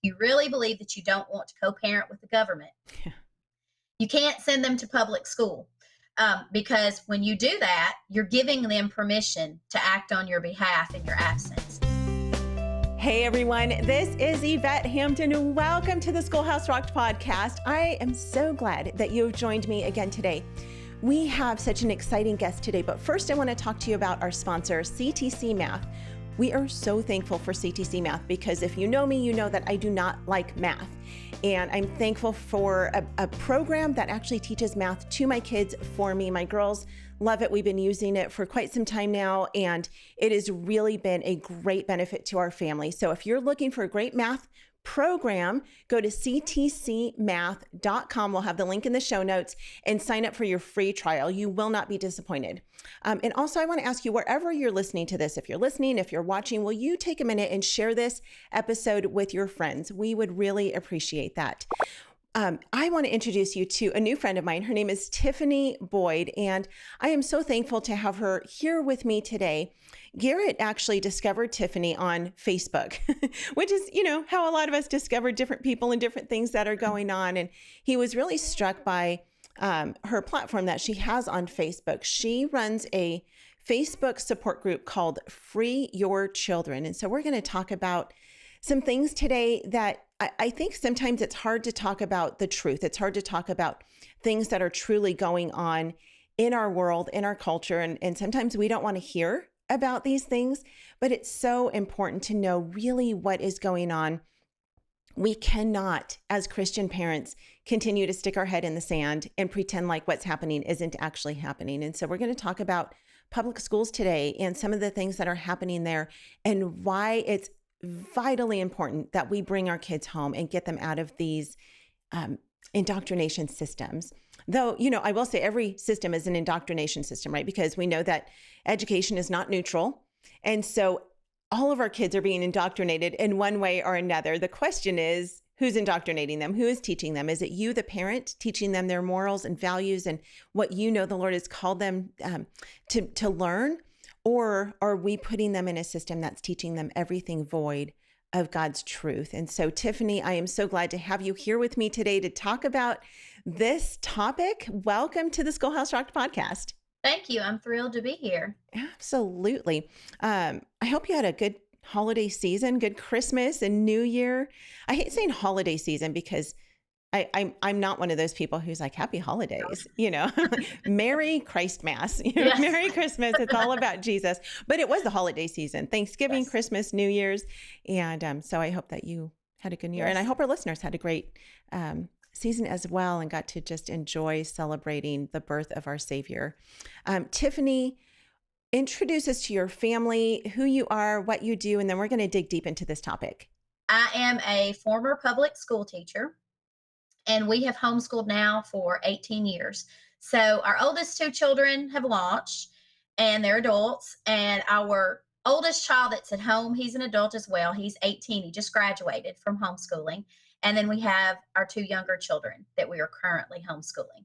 you really believe that you don't want to co-parent with the government, Yeah. you can't send them to public school. Because when you do that, you're giving them permission to act on your behalf in your absence. Hey everyone, this is Yvette Hampton. Welcome to the Schoolhouse Rocked podcast. I am so glad that you've joined me again today. We have such an exciting guest today, but first I want to talk to you about our sponsor, Ctcmath. We are so thankful for Ctcmath because if you know me, you know that I do not like math. And I'm thankful for a program that actually teaches math to my kids for me. My girls love it. We've been using it for quite some time now, and it has really been a great benefit to our family. So if you're looking for a great math program, go to ctcmath.com. We'll have the link in the show notes and sign up for your free trial. You will not be disappointed. And also, I want to ask you, wherever you're listening to this, if you're listening, if you're watching, will you take a minute and share this episode with your friends? We would really appreciate that. I want to introduce you to a new friend of mine. Her name is Tiffany Boyd, and I am so thankful to have her here with me today. Garrett actually discovered Tiffany on Facebook, which is, how a lot of us discover different people and different things that are going on. And he was really struck by her platform that she has on Facebook. She runs a Facebook support group called Free Your Children. And so we're going to talk about some things today that I think sometimes it's hard to talk about the truth. It's hard to talk about things that are truly going on in our world, in our culture. And sometimes we don't want to hear about these things, but it's so important to know really what is going on. We cannot, as Christian parents, continue to stick our head in the sand and pretend like what's happening isn't actually happening. And so we're going to talk about public schools today and some of the things that are happening there and why it's vitally important that we bring our kids home and get them out of these indoctrination systems. Though, I will say every system is an indoctrination system, right? Because we know that education is not neutral. And so all of our kids are being indoctrinated in one way or another. The question is, who's indoctrinating them? Who is teaching them? Is it you, the parent, teaching them their morals and values and what the Lord has called them to learn? Or are we putting them in a system that's teaching them everything void of God's truth? And so, Tiffany, I am so glad to have you here with me today to talk about this topic. Welcome to the Schoolhouse Rocked podcast. Thank you. I'm thrilled to be here. Absolutely. I hope you had a good holiday season, good Christmas and New Year. I hate saying holiday season because I'm not one of those people who's like, happy holidays, Merry Christmas, Yes. Merry Christmas. It's all about Jesus. But it was the holiday season, Thanksgiving, Yes. Christmas, New Year's. And so I hope that you had a good year. Yes. And I hope our listeners had a great season as well and got to just enjoy celebrating the birth of our Savior. Tiffany, introduce us to your family, who you are, what you do, and then we're going to dig deep into this topic. I am a former public school teacher, and we have homeschooled now for 18 years. So our oldest two children have launched, and they're adults. And our oldest child that's at home, he's an adult as well. He's 18. He just graduated from homeschooling. And then we have our two younger children that we are currently homeschooling.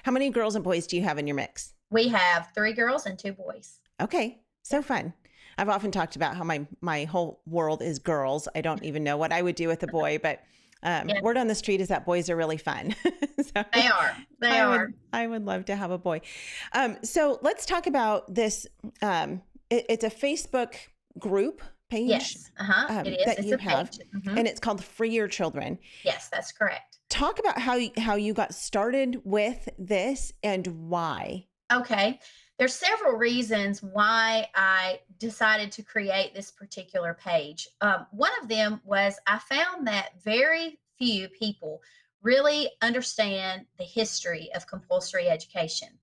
How many girls and boys do you have in your mix? We have 3 girls and 2 boys. Okay. So fun. I've often talked about how my whole world is girls. I don't even know what I would do with a boy, but word on the street is that boys are really fun. So They are. I would love to have a boy. So let's talk about this. It's a Facebook group page. Yes. It is. That It's you a have, page. Mhm. and it's called Free Your Children. Yes, that's correct. Talk about how you got started with this and why. Okay. There's several reasons why I decided to create this particular page. One of them was I found that very few people really understand the history of compulsory education.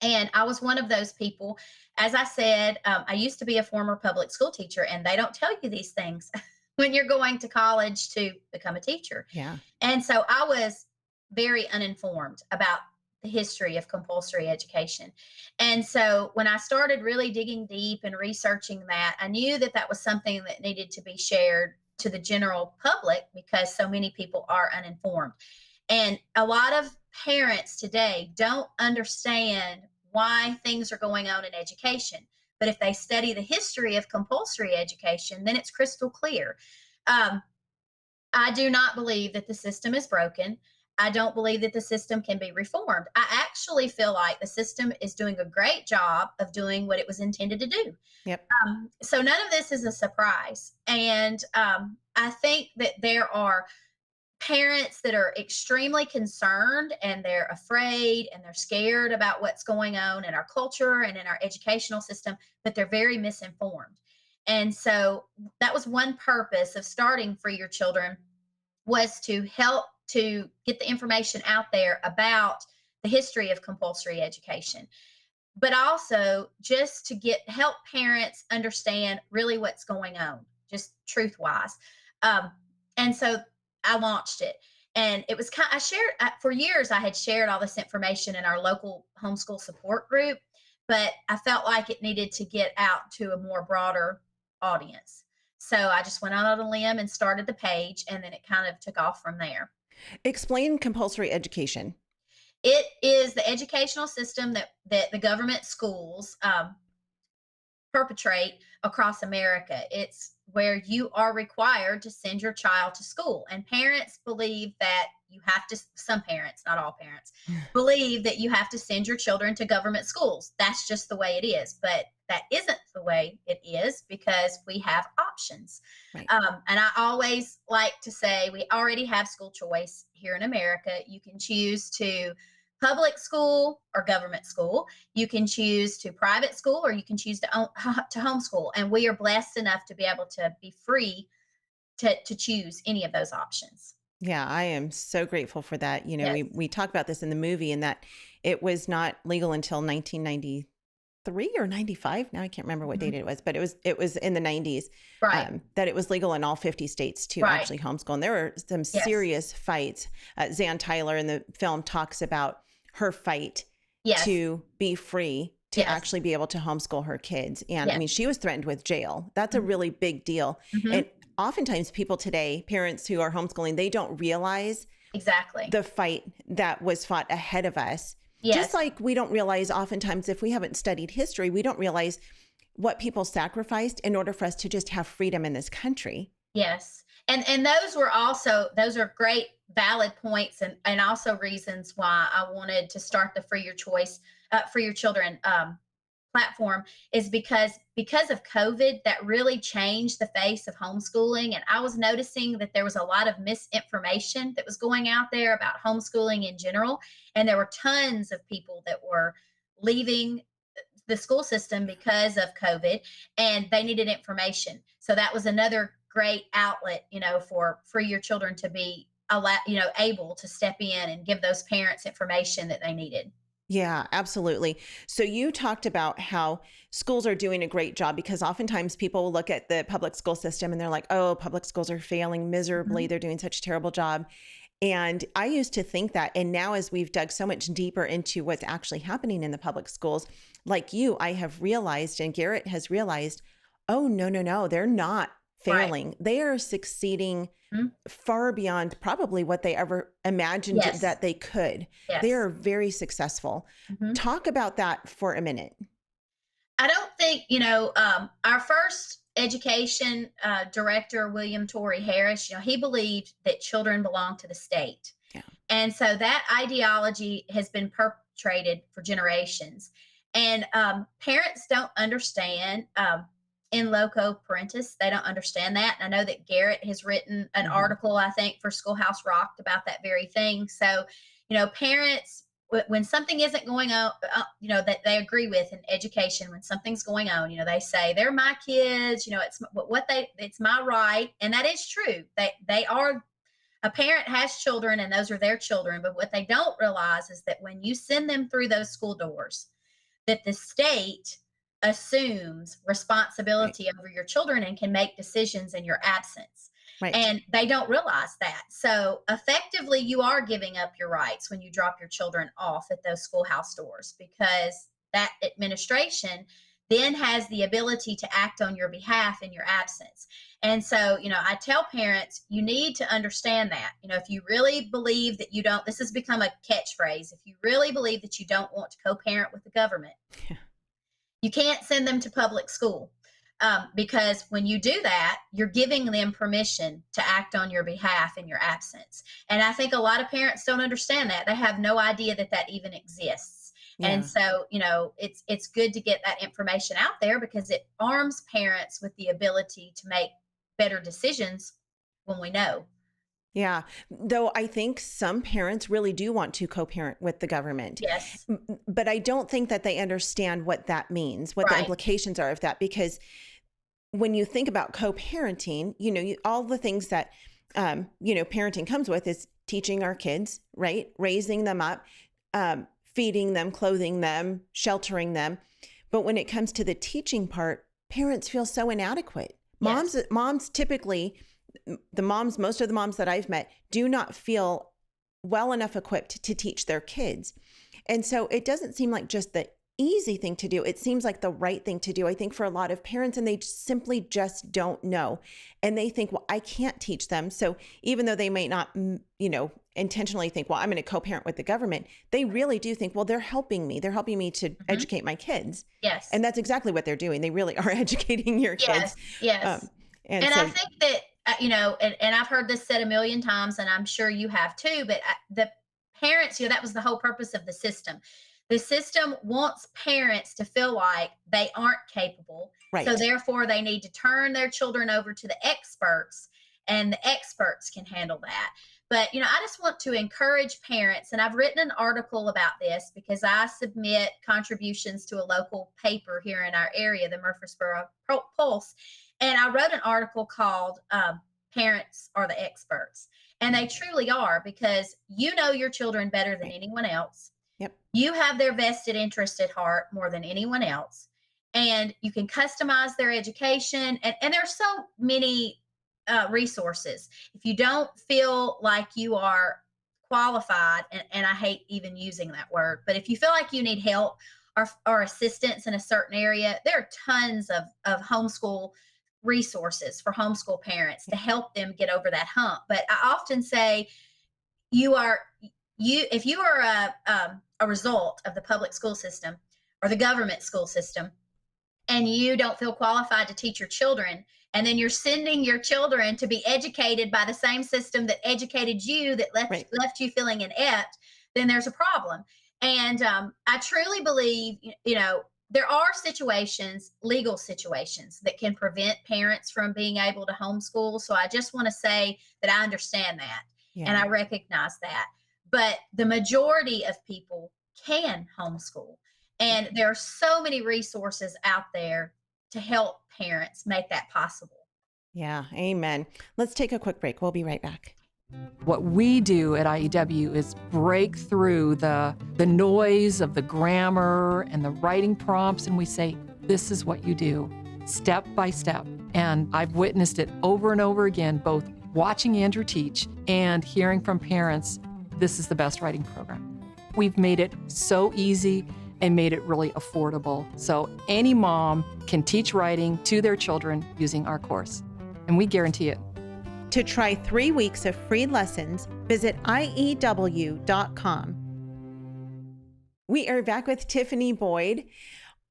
And I was one of those people. As I said, I used to be a former public school teacher, and they don't tell you these things when you're going to college to become a teacher. Yeah. And so I was very uninformed about the history of compulsory education. And so when I started really digging deep and researching that, I knew that that was something that needed to be shared to the general public because so many people are uninformed. And a lot of parents today don't understand why things are going on in education. But if they study the history of compulsory education, then it's crystal clear. I do not believe that the system is broken. I don't believe that the system can be reformed. I actually feel like the system is doing a great job of doing what it was intended to do. Yep. So none of this is a surprise. And I think that there are parents that are extremely concerned and they're afraid and they're scared about what's going on in our culture and in our educational system, but they're very misinformed. And so that was one purpose of starting Free Your Children, was to help to get the information out there about the history of compulsory education, but also just to get help parents understand really what's going on, just truth wise. Um, and so I launched it, and it was kind. I shared for years. I had shared all this information in our local homeschool support group, but I felt like it needed to get out to a more broader audience. So I just went out on a limb and started the page, and then it kind of took off from there. Explain compulsory education. It is the educational system that the government schools perpetrate across America. It's where you are required to send your child to school. And parents believe that you have to, some parents, not all parents, believe that you have to send your children to government schools. That's just the way it is. But that isn't the way it is, because we have options. Right. And I always like to say we already have school choice here in America. You can choose to public school or government school. You can choose to private school, or you can choose to homeschool. And we are blessed enough to be able to be free to choose any of those options. Yeah, I am so grateful for that. You know, Yes. we talk about this in the movie, and that it was not legal until 1993 or 95. Now I can't remember what date Mhm. it was, but it was in the 90s, Right. that it was legal in all 50 states to Right. actually homeschool. And there were some Yes. serious fights. Zan Tyler in the film talks about her fight Yes. to be free to Yes. actually be able to homeschool her kids. And I Yes. mean, she was threatened with jail. That's a really big deal. Hmm. And oftentimes people today, parents who are homeschooling, they don't realize Exactly. the fight that was fought ahead of us. Just Yes. like we don't realize oftentimes, if we haven't studied history, we don't realize what people sacrificed in order for us to just have freedom in this country. Yes. And those are great valid points, and also reasons why I wanted to start the Free Your Choice, Free Your Children platform, is because of COVID, that really changed the face of homeschooling. And I was noticing that there was a lot of misinformation that was going out there about homeschooling in general. And there were tons of people that were leaving the school system because of COVID, and they needed information. So that was another great outlet, for Free Your Children to be able to step in and give those parents information that they needed. Yeah, absolutely. So you talked about how schools are doing a great job, because oftentimes people will look at the public school system and they're like, oh, public schools are failing miserably. Mhm. They're doing such a terrible job. And I used to think that. And now, as we've dug so much deeper into what's actually happening in the public schools, like you, I have realized, and Garrett has realized, oh, no, no, no, they're not Right. failing. They are succeeding Mhm. far beyond probably what they ever imagined Yes. that they could. They Yes. are very successful. Mhm. Talk about that for a minute. I don't think, our first education director, William Torrey Harris, he believed that children belong to the state. Yeah. And so that ideology has been perpetrated for generations. And parents don't understand in loco parentis, they don't understand that. And I know that Garrett has written an Mhm. article, I think, for Schoolhouse Rocked about that very thing. So, parents, when something isn't going on, that they agree with in education, when something's going on, they say they're my kids, it's my right. And that is true. They are, a parent has children and those are their children. But what they don't realize is that when you send them through those school doors, that the state assumes Right. responsibility over your children and can make decisions in your absence. Right. And they don't realize that. So effectively, you are giving up your rights when you drop your children off at those schoolhouse doors, because that administration then has the ability to act on your behalf in your absence. And so, I tell parents, you need to understand that. If you really believe that you don't, this has become a catchphrase. If you really believe that you don't want to co parent with the government, Yeah. you can't send them to public school. because when you do that, you're giving them permission to act on your behalf in your absence. And I think a lot of parents don't understand that. They have no idea that that even exists. And Yeah. so, it's good to get that information out there because it arms parents with the ability to make better decisions when we know. Yeah. Though I think some parents really do want to co-parent with the government. Yes. But I don't think that they understand what that means, what the Right. implications are of that, because when you think about co-parenting, all the things that, parenting comes with is teaching our kids, right? Raising them up, feeding them, clothing them, sheltering them. But when it comes to the teaching part, parents feel so inadequate. Yes. Moms typically, most of the moms that I've met do not feel well enough equipped to teach their kids. And so it doesn't seem like just the easy thing to do. It seems like the right thing to do, I think, for a lot of parents, and they simply just don't know. And they think, well, I can't teach them. So even though they may not, intentionally think, well, I'm going to co-parent with the government, they really do think, well, they're helping me. They're helping me to educate my kids. Yes. And that's exactly what they're doing. They really are educating your kids. Yes. Yes. And And I so, think that, and I've heard this said a million times, and I'm sure you have too, but the parents, that was the whole purpose of the system. The system wants parents to feel like they aren't capable. So right. therefore, they need to turn their children over to the experts, and the experts can handle that. But, I just want to encourage parents, and I've written an article about this because I submit contributions to a local paper here in our area, the Murfreesboro Pulse. And I wrote an article called Parents Are the Experts. And they truly are, because you know your children better than Right. anyone else. Yep. You have their vested interest at heart more than anyone else. And you can customize their education. And there's so many resources. If you don't feel like you are qualified, and I hate even using that word, but if you feel like you need help or assistance in a certain area, there are tons of homeschool resources for homeschool parents to help them get over that hump. But I often say, if you are a result of the public school system or the government school system, and you don't feel qualified to teach your children, and then you're sending your children to be educated by the same system that educated you, that Right. left you feeling inept, then there's a problem. And I truly believe, there are situations, legal situations, that can prevent parents from being able to homeschool. So I just want to say that I understand that and Yeah. I recognize that. But the majority of people can homeschool. And there are so many resources out there to help parents make that possible. Yeah. Amen. Let's take a quick break. We'll be right back. What we do at IEW is break through the noise of the grammar and the writing prompts, and we say, this is what you do, step by step. And I've witnessed it over and over again, both watching Andrew teach and hearing from parents, this is the best writing program. We've made it so easy and made it really affordable. So any mom can teach writing to their children using our course, and we guarantee it. To try 3 weeks of free lessons, visit IEW.com. We are back with Tiffany Boyd.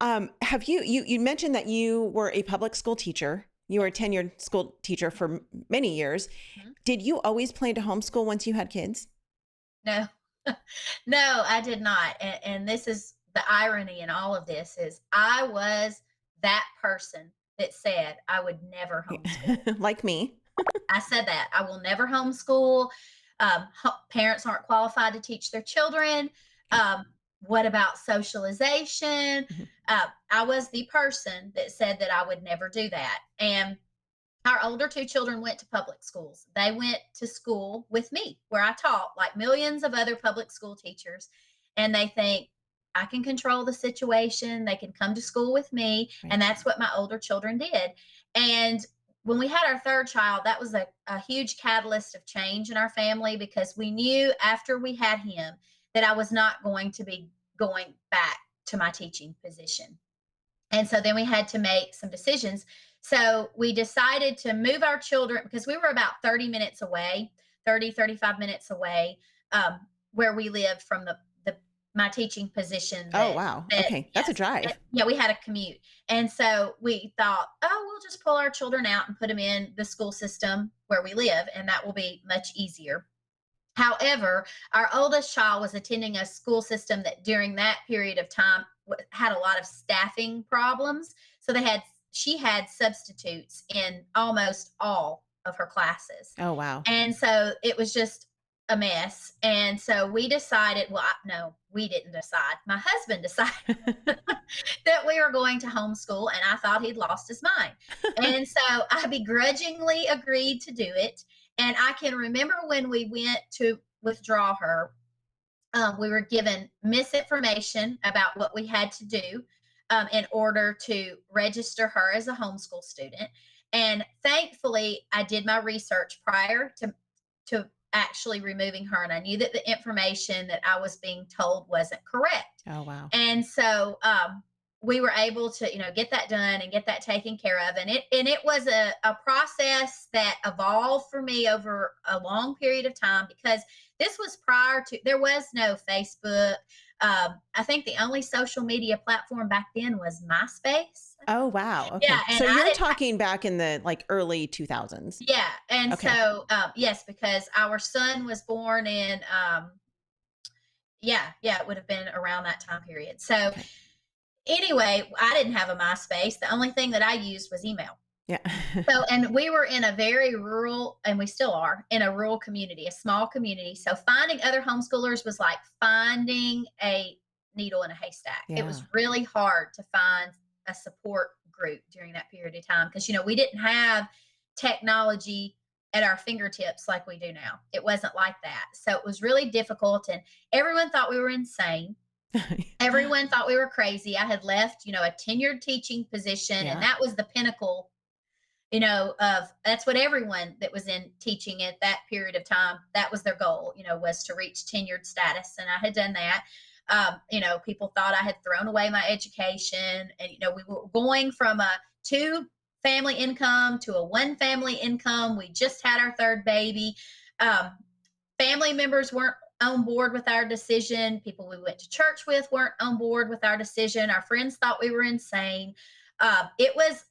Have you mentioned that you were a public school teacher. You were a tenured school teacher for many years. Mm-hmm. Did you always plan to homeschool once you had kids? No, no, I did not. And this is the irony in all of this is I was that person that said I would never homeschool. Like me. I said that I will never homeschool. Parents aren't qualified to teach their children. What about socialization? Mhm. I was the person that said that I would never do that. And our older two children went to public schools. They went to school with me, where I taught like millions of other public school teachers. And they think, I can control the situation. They can come to school with me. Right. And that's what my older children did. And when we had our third child, that was a huge catalyst of change in our family, because we knew after we had him that I was not going to be going back to my teaching position. And so then we had to make some decisions. So we decided to move our children, because we were about 30 minutes away, 35 minutes away, where we lived from the my teaching position Oh, wow. Okay. That's a yes, drive. yeah, we had a commute. And so we thought, oh, we'll just pull our children out and put them in the school system where we live, and that will be much easier. However, our oldest child was attending a school system that during that period of time had a lot of staffing problems. So she had substitutes in almost all of her classes. Oh, wow. And so it was just a mess. And so we decided, well, no, we didn't decide. My husband decided that we were going to homeschool, and I thought he'd lost his mind. And so I begrudgingly agreed to do it. And I can remember when we went to withdraw her, we were given misinformation about what we had to do in order to register her as a homeschool student. And thankfully, I did my research prior to actually removing her, and I knew that the information that I was being told wasn't correct. Oh, wow. And so we were able to, get that done and get that taken care of. And it was a process that evolved for me over a long period of time, because this was prior to, there was no Facebook. I think the only social media platform back then was MySpace. Oh, wow. Okay. Yeah, and So you're talking back in the early 2000s. Yeah. And Okay. so, yes, because our son was born in, it would have been around that time period. So Okay. anyway, I didn't have a MySpace. The only thing that I used was email. Yeah. So, and we were in a very rural, and we still are in a rural community, a small community. So finding other homeschoolers was like finding a needle in a haystack. It was Yeah. really hard to find a support group during that period of time, because, we didn't have technology at our fingertips like we do now. It wasn't like that. So it was really difficult, and everyone thought we were insane. Everyone thought we were crazy. I had left, a tenured teaching position, Yeah. and that was the pinnacle, of that's what everyone that was in teaching at that period of time, that was their goal, was to reach tenured status. And I had done that. People thought I had thrown away my education, and, we were going from a 2-family income to a 1-family income. We just had our 3rd baby. Family members weren't on board with our decision. People we went to church with weren't on board with our decision. Our friends thought we were insane.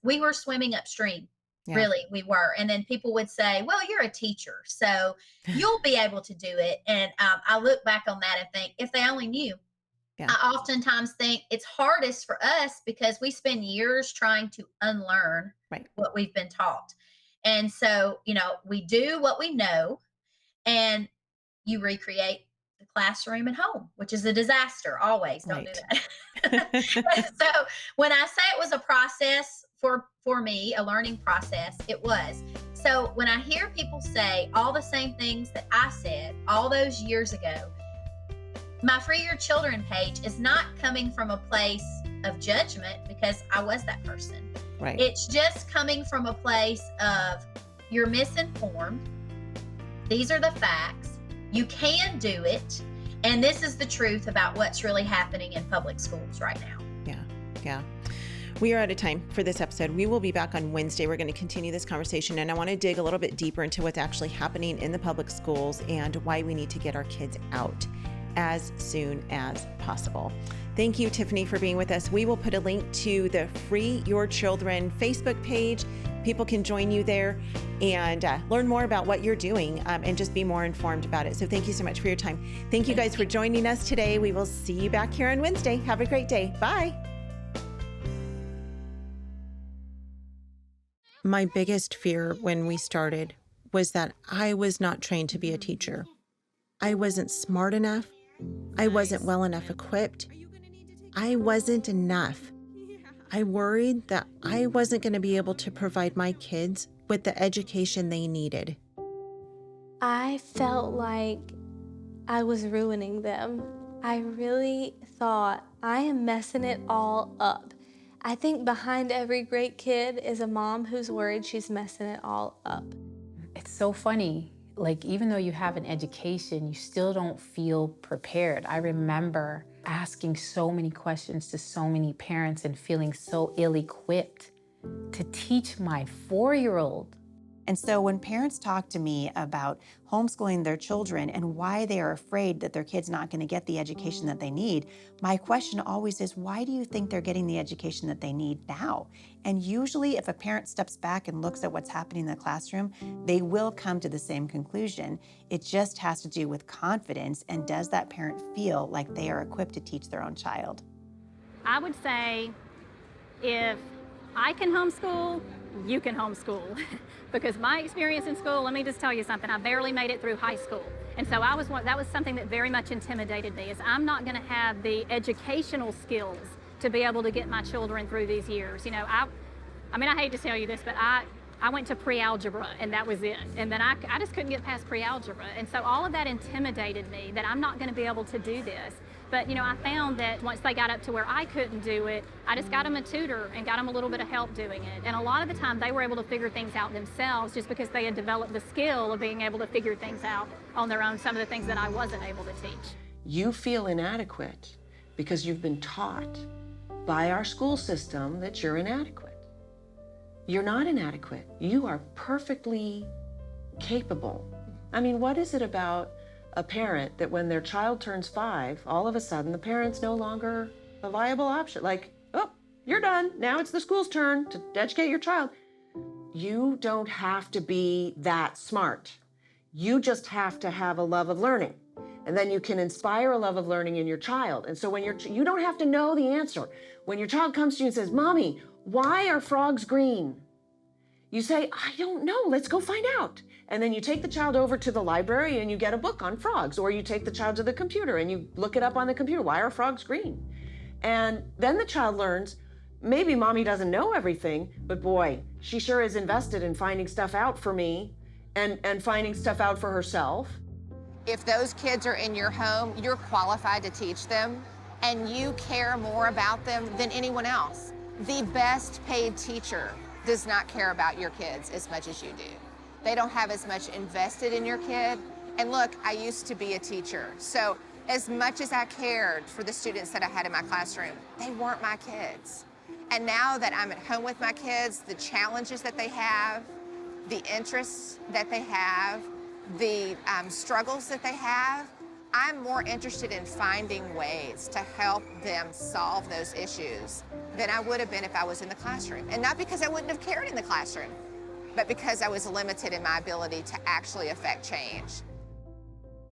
We were swimming upstream. Yeah. Really, we were. And then people would say, well, you're a teacher, so you'll be able to do it. And I look back on that and think, if they only knew. Yeah. I oftentimes think it's hardest for us because we spend years trying to unlearn Right. what we've been taught. And so, we do what we know, and you recreate the classroom at home, which is a disaster. Always don't do that. So when I say it was a process for me, a learning process, it was. So when I hear people say all the same things that I said all those years ago, my Free Your Children page is not coming from a place of judgment, because I was that person. Right. It's just coming from a place of, you're misinformed. These are the facts. You can do it. And this is the truth about what's really happening in public schools right now. Yeah. We are out of time for this episode. We will be back on Wednesday. We're going to continue this conversation, and I want to dig a little bit deeper into what's actually happening in the public schools and why we need to get our kids out as soon as possible. Thank you, Tiffany, for being with us. We will put a link to the Free Your Children Facebook page. People can join you there and learn more about what you're doing and just be more informed about it. So thank you so much for your time. Thank you guys for joining us today. We will see you back here on Wednesday. Have a great day. Bye. My biggest fear when we started was that I was not trained to be a teacher. I wasn't smart enough. I wasn't well enough equipped. I wasn't enough. I worried that I wasn't going to be able to provide my kids with the education they needed. I felt like I was ruining them. I really thought, I am messing it all up. I think behind every great kid is a mom who's worried she's messing it all up. It's so funny. Like, even though you have an education, you still don't feel prepared. I remember asking so many questions to so many parents and feeling so ill-equipped to teach my 4-year-old And so when parents talk to me about homeschooling their children and why they are afraid that their kid's not going to get the education that they need, my question always is, why do you think they're getting the education that they need now? And usually if a parent steps back and looks at what's happening in the classroom, they will come to the same conclusion. It just has to do with confidence, and does that parent feel like they are equipped to teach their own child? I would say if I can homeschool, you can homeschool. Because my experience in school, let me just tell you something, I barely made it through high school. And so that was something that very much intimidated me, is I'm not gonna have the educational skills to be able to get my children through these years. You know, I mean, I hate to tell you this, but I went to pre-algebra and that was it. And then I just couldn't get past pre-algebra. And so all of that intimidated me, that I'm not gonna be able to do this. But you know, I found that once they got up to where I couldn't do it, I just got them a tutor and got them a little bit of help doing it. And a lot of the time they were able to figure things out themselves just because they had developed the skill of being able to figure things out on their own, some of the things that I wasn't able to teach. You feel inadequate because you've been taught by our school system that you're inadequate. You're not inadequate. You are perfectly capable. I mean, what is it about a parent that when their child turns 5, all of a sudden the parent's no longer a viable option? Like, oh, you're done. Now it's the school's turn to educate your child. You don't have to be that smart. You just have to have a love of learning. And then you can inspire a love of learning in your child. And so when you don't have to know the answer. When your child comes to you and says, Mommy, why are frogs green? You say, I don't know, let's go find out. And then you take the child over to the library and you get a book on frogs, or you take the child to the computer and you look it up on the computer. Why are frogs green? And then the child learns, maybe Mommy doesn't know everything, but boy, she sure is invested in finding stuff out for me and finding stuff out for herself. If those kids are in your home, you're qualified to teach them, and you care more about them than anyone else. The best paid teacher does not care about your kids as much as you do. They don't have as much invested in your kid. And look, I used to be a teacher, so as much as I cared for the students that I had in my classroom, they weren't my kids. And now that I'm at home with my kids, the challenges that they have, the interests that they have, the struggles that they have, I'm more interested in finding ways to help them solve those issues than I would have been if I was in the classroom. And not because I wouldn't have cared in the classroom, but because I was limited in my ability to actually affect change.